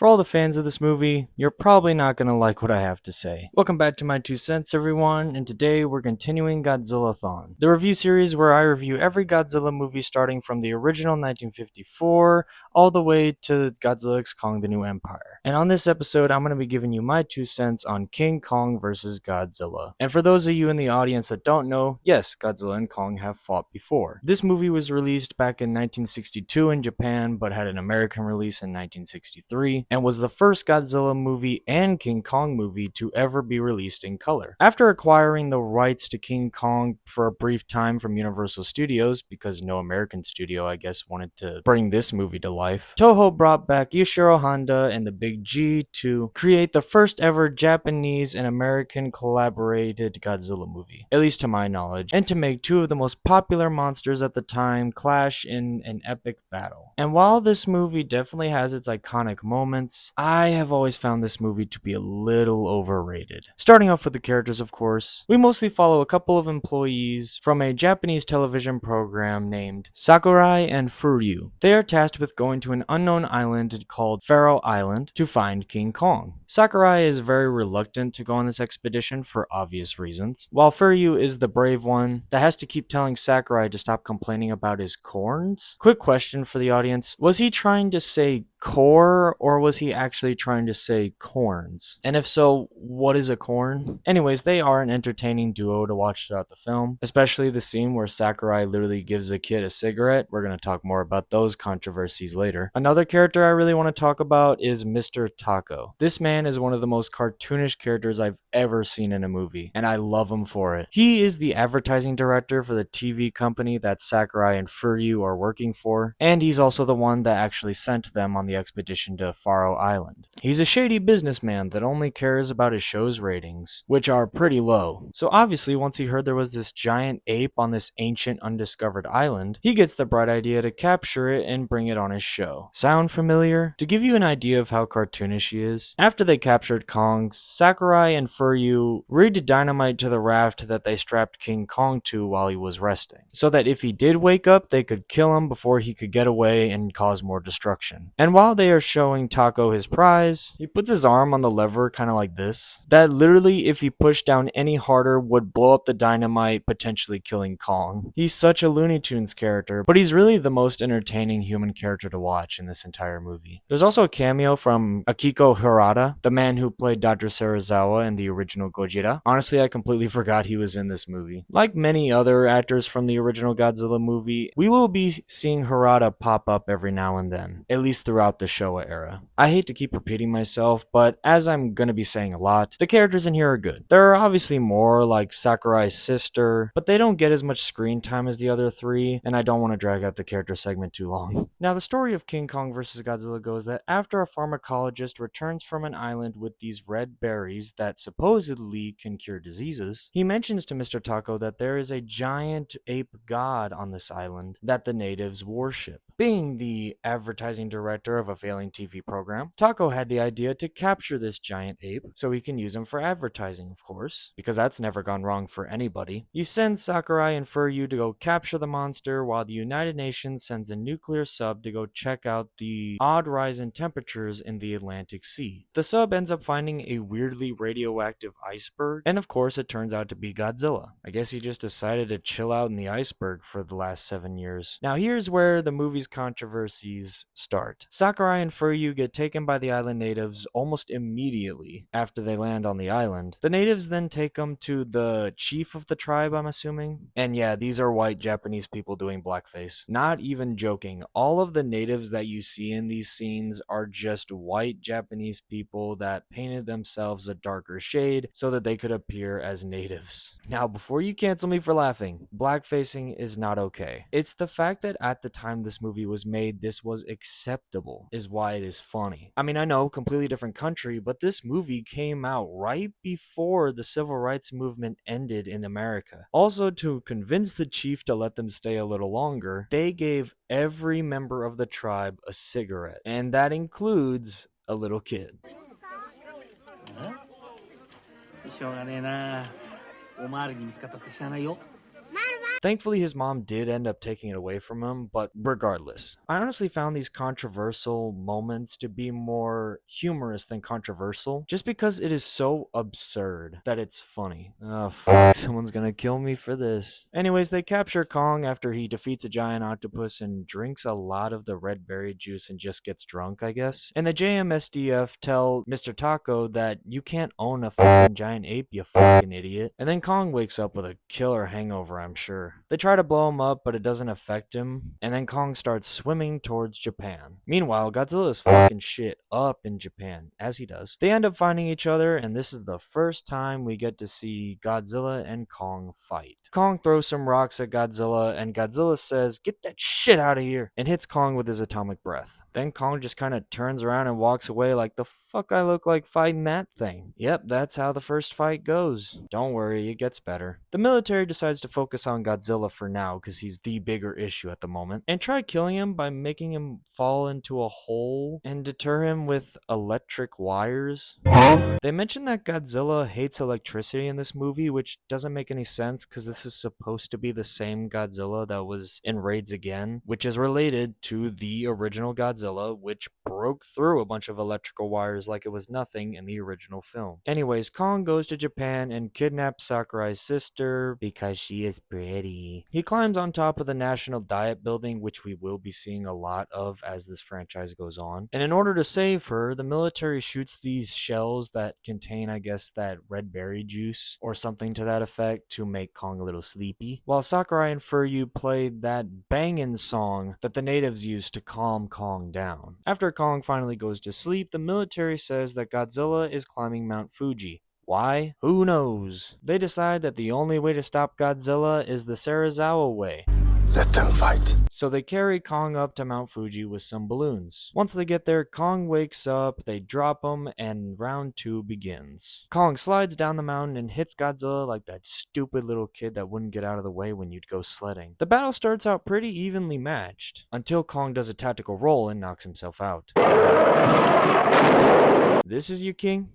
For all the fans of this movie, you're probably not gonna like what I have to say. Welcome back to my 2 cents, everyone, and today we're continuing Godzillathon, the review series where I review every Godzilla movie starting from the original 1954 all the way to Godzilla x Kong: The New Empire. And on this episode, I'm gonna be giving you my 2 cents on King Kong vs. Godzilla. And for those of you in the audience that don't know, yes, Godzilla and Kong have fought before. This movie was released back in 1962 in Japan, but had an American release in 1963, and was the first Godzilla movie and King Kong movie to ever be released in color. After acquiring the rights to King Kong for a brief time from Universal Studios, because no American studio, I guess, wanted to bring this movie to life, Toho brought back Yoshiro Honda and the Big G to create the first ever Japanese and American collaborated Godzilla movie, at least to my knowledge, and to make two of the most popular monsters at the time clash in an epic battle. And while this movie definitely has its iconic moments, I have always found this movie to be a little overrated. Starting off with the characters, of course, we mostly follow a couple of employees from a Japanese television program named Sakurai and Furyu. They are tasked with going to an unknown island called Faro Island to find King Kong. Sakurai is very reluctant to go on this expedition for obvious reasons, while Furyu is the brave one that has to keep telling Sakurai to stop complaining about his corns. Quick question for the audience: was he trying to say core, or was he actually trying to say corns? And if so, what is a corn? Anyways, they are an entertaining duo to watch throughout the film, especially the scene where Sakurai literally gives a kid a cigarette. We're going to talk more about those controversies later. Another character I really want to talk about is Mr. Tako. This man is one of the most cartoonish characters I've ever seen in a movie, and I love him for it. He is the advertising director for the TV company that Sakurai and Furyu are working for, and he's also the one that actually sent them on the expedition to Faro Island. He's a shady businessman that only cares about his show's ratings, which are pretty low. So obviously, once he heard there was this giant ape on this ancient undiscovered island, he gets the bright idea to capture it and bring it on his show. Sound familiar? To give you an idea of how cartoonish he is, after they captured Kong, Sakurai and Furyu rigged dynamite to the raft that they strapped King Kong to while he was resting, so that if he did wake up, they could kill him before he could get away and cause more destruction. And while they are showing Tako his prize, he puts his arm on the lever kind of like this, that literally if he pushed down any harder would blow up the dynamite, potentially killing Kong. He's such a Looney Tunes character, but he's really the most entertaining human character to watch in this entire movie. There's also a cameo from Akiko Hirata, the man who played Dr. Serizawa in the original Gojira. Honestly, I completely forgot he was in this movie. Like many other actors from the original Godzilla movie, we will be seeing Hirata pop up every now and then, at least throughout the Showa era. I hate to keep repeating myself, but as I'm gonna be saying a lot, the characters in here are good. There are obviously more, like Sakurai's sister, but they don't get as much screen time as the other three, and I don't want to drag out the character segment too long. Now, the story of King Kong vs. Godzilla goes that after a pharmacologist returns from an island with these red berries that supposedly can cure diseases, he mentions to Mr. Tako that there is a giant ape god on this island that the natives worship. Being the advertising director of a failing TV program, Tako had the idea to capture this giant ape so he can use him for advertising, of course, because that's never gone wrong for anybody. He sends Sakurai and Furyu to go capture the monster, while the United Nations sends a nuclear sub to go check out the odd rise in temperatures in the Atlantic Sea. The sub ends up finding a weirdly radioactive iceberg, and of course it turns out to be Godzilla. I guess he just decided to chill out in the iceberg for the last 7 years. Now here's where the movie's controversies start. Sakurai and Furyu get taken by the island natives almost immediately after they land on the island. The natives then take them to the chief of the tribe, I'm assuming. And yeah, these are white Japanese people doing blackface. Not even joking. All of the natives that you see in these scenes are just white Japanese people that painted themselves a darker shade so that they could appear as natives. Now, before you cancel me for laughing, blackfacing is not okay. It's the fact that at the time this movie was made, this was acceptable, is why it is funny. I mean, I know, completely different country, but this movie came out right before the civil rights movement ended in America. Also, to convince the chief to let them stay a little longer, they gave every member of the tribe a cigarette, and that includes a little kid. しょうがねえな。おまわりに見つかったって知らないよ。Thankfully, his mom did end up taking it away from him, but regardless, I honestly found these controversial moments to be more humorous than controversial, just because it is so absurd that it's funny. Oh, fuck, someone's gonna kill me for this. Anyways, they capture Kong after he defeats a giant octopus and drinks a lot of the red berry juice and just gets drunk, I guess. And the JMSDF tell Mr. Taco that you can't own a fucking giant ape, you fucking idiot. And then Kong wakes up with a killer hangover, I'm sure. They try to blow him up, but it doesn't affect him, and then Kong starts swimming towards Japan. Meanwhile, Godzilla is fucking shit up in Japan, as he does. They end up finding each other, and this is the first time we get to see Godzilla and Kong fight. Kong throws some rocks at Godzilla, and Godzilla says, "Get that shit out of here," and hits Kong with his atomic breath. Then Kong just kind of turns around and walks away like, the fuck I look like fighting that thing. Yep, that's how the first fight goes. Don't worry, it gets better. The military decides to focus on Godzilla for now because he's the bigger issue at the moment, and try killing him by making him fall into a hole and deter him with electric wires. They mention that Godzilla hates electricity in this movie, which doesn't make any sense because this is supposed to be the same Godzilla that was in Raids Again, which is related to the original Godzilla, which broke through a bunch of electrical wires like it was nothing in the original film. Anyways, Kong goes to Japan and kidnaps Sakurai's sister because she is pretty. He climbs on top of the National Diet Building, which we will be seeing a lot of as this franchise goes on. And in order to save her, the military shoots these shells that contain, I guess, that red berry juice or something to that effect to make Kong a little sleepy, while Sakurai and Furyu played that bangin' song that the natives used to calm Kong down. After Kong finally goes to sleep, the military says that Godzilla is climbing Mount Fuji. Why? Who knows? They decide that the only way to stop Godzilla is the Sarazawa way. Let them fight. So they carry Kong up to Mount Fuji with some balloons. Once they get there, Kong wakes up, they drop him, and round 2 begins. Kong slides down the mountain and hits Godzilla like that stupid little kid that wouldn't get out of the way when you'd go sledding. The battle starts out pretty evenly matched, until Kong does a tactical roll and knocks himself out. This is your king?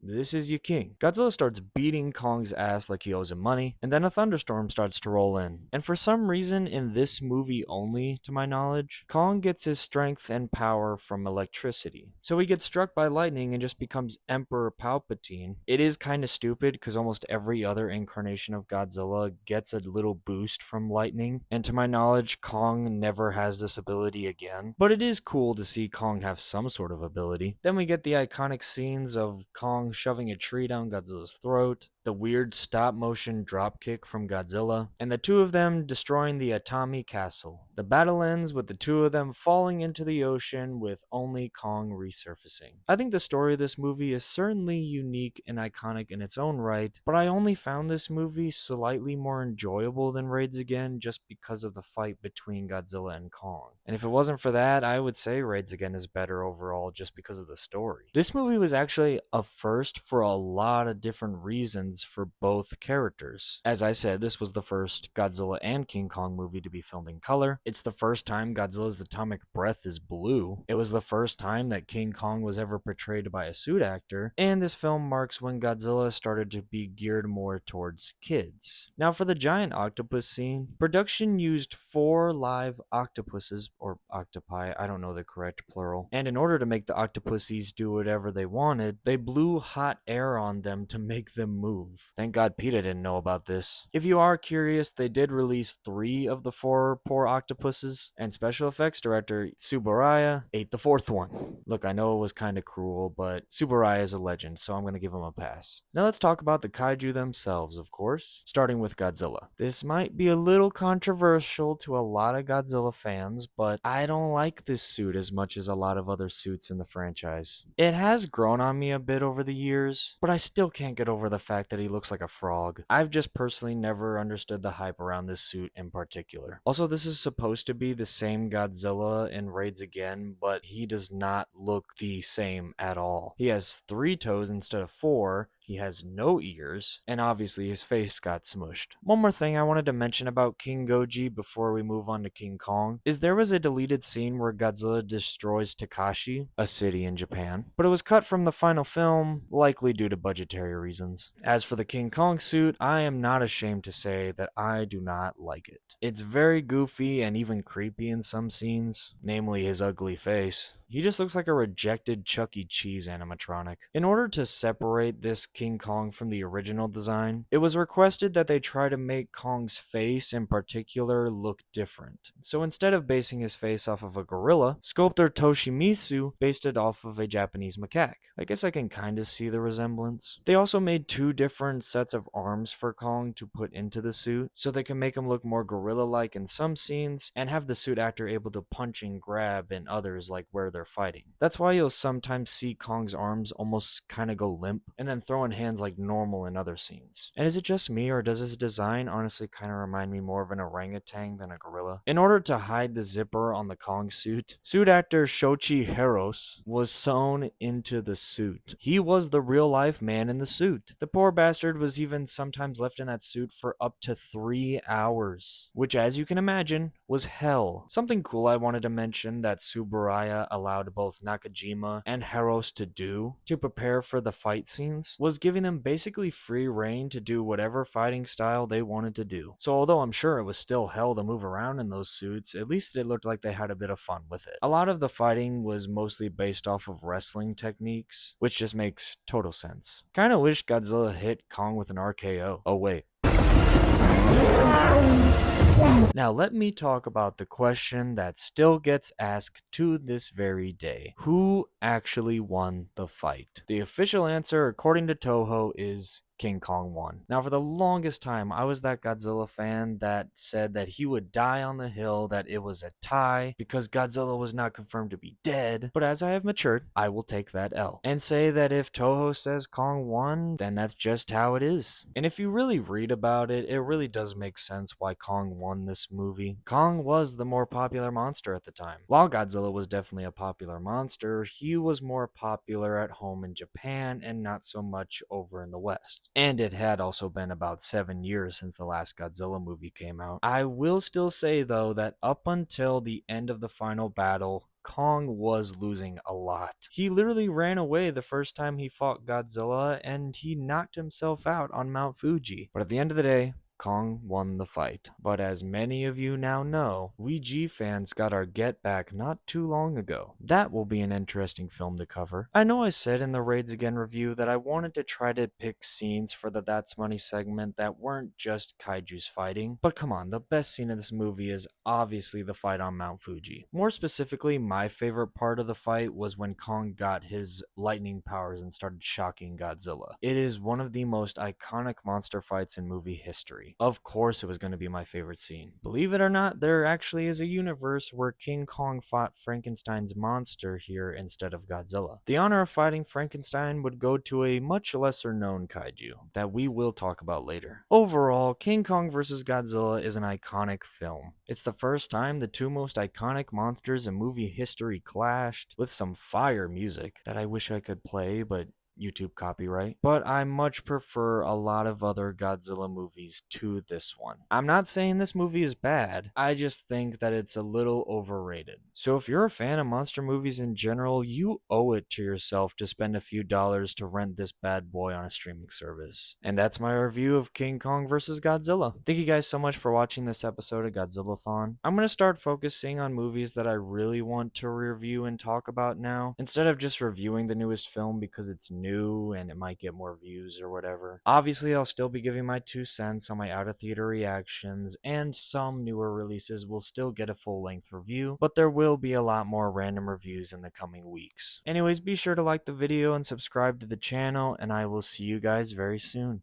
This is your king. Godzilla starts beating Kong's ass like he owes him money, and then a thunderstorm starts to roll in. And for some reason, in this movie only, to my knowledge, Kong gets his strength and power from electricity. So he gets struck by lightning and just becomes Emperor Palpatine. It is kind of stupid because almost every other incarnation of Godzilla gets a little boost from lightning, and to my knowledge, Kong never has this ability again. But it is cool to see Kong have some sort of ability. Then we get the iconic scenes of Kong shoving a tree down Godzilla's throat, the weird stop-motion dropkick from Godzilla, and the two of them destroying the Atami Castle. The battle ends with the two of them falling into the ocean with only Kong resurfacing. I think the story of this movie is certainly unique and iconic in its own right, but I only found this movie slightly more enjoyable than Raids Again just because of the fight between Godzilla and Kong. And if it wasn't for that, I would say Raids Again is better overall just because of the story. This movie was actually a first for a lot of different reasons for both characters. As I said, this was the first Godzilla and King Kong movie to be filmed in color. It's the first time Godzilla's atomic breath is blue. It was the first time that King Kong was ever portrayed by a suit actor. And this film marks when Godzilla started to be geared more towards kids. Now for the giant octopus scene, production used 4 live octopuses, or octopi, I don't know the correct plural. And in order to make the octopuses do whatever they wanted, they blew hot air on them to make them move. Thank God PETA didn't know about this. If you are curious, they did release 3 of the 4 poor octopuses, and special effects director Tsuburaya ate the 4th one. Look, I know it was kind of cruel, but Tsuburaya is a legend, so I'm gonna give him a pass. Now let's talk about the kaiju themselves, of course, starting with Godzilla. This might be a little controversial to a lot of Godzilla fans, but I don't like this suit as much as a lot of other suits in the franchise. It has grown on me a bit over the years, but I still can't get over the fact that he looks like a frog. I've just personally never understood the hype around this suit in particular. Also, this is supposed to be the same Godzilla in Raids Again, but he does not look the same at all. He has 3 toes instead of 4, he has no ears, and obviously his face got smushed. One more thing I wanted to mention about King Goji before we move on to King Kong is there was a deleted scene where Godzilla destroys Takashi, a city in Japan, but it was cut from the final film, likely due to budgetary reasons. As for the King Kong suit, I am not ashamed to say that I do not like it. It's very goofy and even creepy in some scenes, namely his ugly face. He just looks like a rejected Chuck E. Cheese animatronic. In order to separate this King Kong from the original design, it was requested that they try to make Kong's face in particular look different. So instead of basing his face off of a gorilla, sculptor Toshimitsu based it off of a Japanese macaque. I guess I can kind of see the resemblance. They also made two different sets of arms for Kong to put into the suit, so they can make him look more gorilla-like in some scenes, and have the suit actor able to punch and grab in others like where they're fighting. That's why you'll sometimes see Kong's arms almost kind of go limp, and then throwing hands like normal in other scenes. And is it just me, or does his design honestly kind of remind me more of an orangutan than a gorilla? In order to hide the zipper on the Kong suit, suit actor Shoichi Haros was sewn into the suit. He was the real-life man in the suit. The poor bastard was even sometimes left in that suit for up to 3 hours, which, as you can imagine, was hell. Something cool I wanted to mention that Tsuburaya allowed both Nakajima and Haros to do to prepare for the fight scenes was giving them basically free reign to do whatever fighting style they wanted to do. So although I'm sure it was still hell to move around in those suits, at least it looked like they had a bit of fun with it. A lot of the fighting was mostly based off of wrestling techniques, which just makes total sense. Kinda wish Godzilla hit Kong with an RKO. Oh wait. Now let me talk about the question that still gets asked to this very day. Who actually won the fight? The official answer, according to Toho, is King Kong won. Now, for the longest time, I was that Godzilla fan that said that he would die on the hill, that it was a tie, because Godzilla was not confirmed to be dead. But as I have matured, I will take that L and say that if Toho says Kong won, then that's just how it is. And if you really read about it, it really does make sense why Kong won this movie. Kong was the more popular monster at the time. While Godzilla was definitely a popular monster, he was more popular at home in Japan and not so much over in the West. And it had also been about 7 years since the last Godzilla movie came out. I will still say, though, that up until the end of the final battle, Kong was losing a lot. He literally ran away the first time he fought Godzilla, and he knocked himself out on Mount Fuji. But at the end of the day, Kong won the fight. But as many of you now know, we G fans got our get back not too long ago. That will be an interesting film to cover. I know I said in the Raids Again review that I wanted to try to pick scenes for the That's Money segment that weren't just kaijus fighting, but come on, the best scene in this movie is obviously the fight on Mount Fuji. More specifically, my favorite part of the fight was when Kong got his lightning powers and started shocking Godzilla. It is one of the most iconic monster fights in movie history. Of course it was going to be my favorite scene. Believe it or not, there actually is a universe where King Kong fought Frankenstein's monster here instead of Godzilla. The honor of fighting Frankenstein would go to a much lesser known kaiju that we will talk about later. Overall, King Kong vs. Godzilla is an iconic film. It's the first time the two most iconic monsters in movie history clashed, with some fire music that I wish I could play, but YouTube copyright, but I much prefer a lot of other Godzilla movies to this one. I'm not saying this movie is bad, I just think that it's a little overrated. So if you're a fan of monster movies in general, you owe it to yourself to spend a few dollars to rent this bad boy on a streaming service. And that's my review of King Kong vs. Godzilla. Thank you guys so much for watching this episode of Godzillathon. I'm going to start focusing on movies that I really want to review and talk about now, instead of just reviewing the newest film because it's new and it might get more views or whatever. Obviously, I'll still be giving my 2 cents on my out-of-theater reactions, and some newer releases will still get a full-length review, but there will be a lot more random reviews in the coming weeks. Anyways, be sure to like the video and subscribe to the channel, and I will see you guys very soon.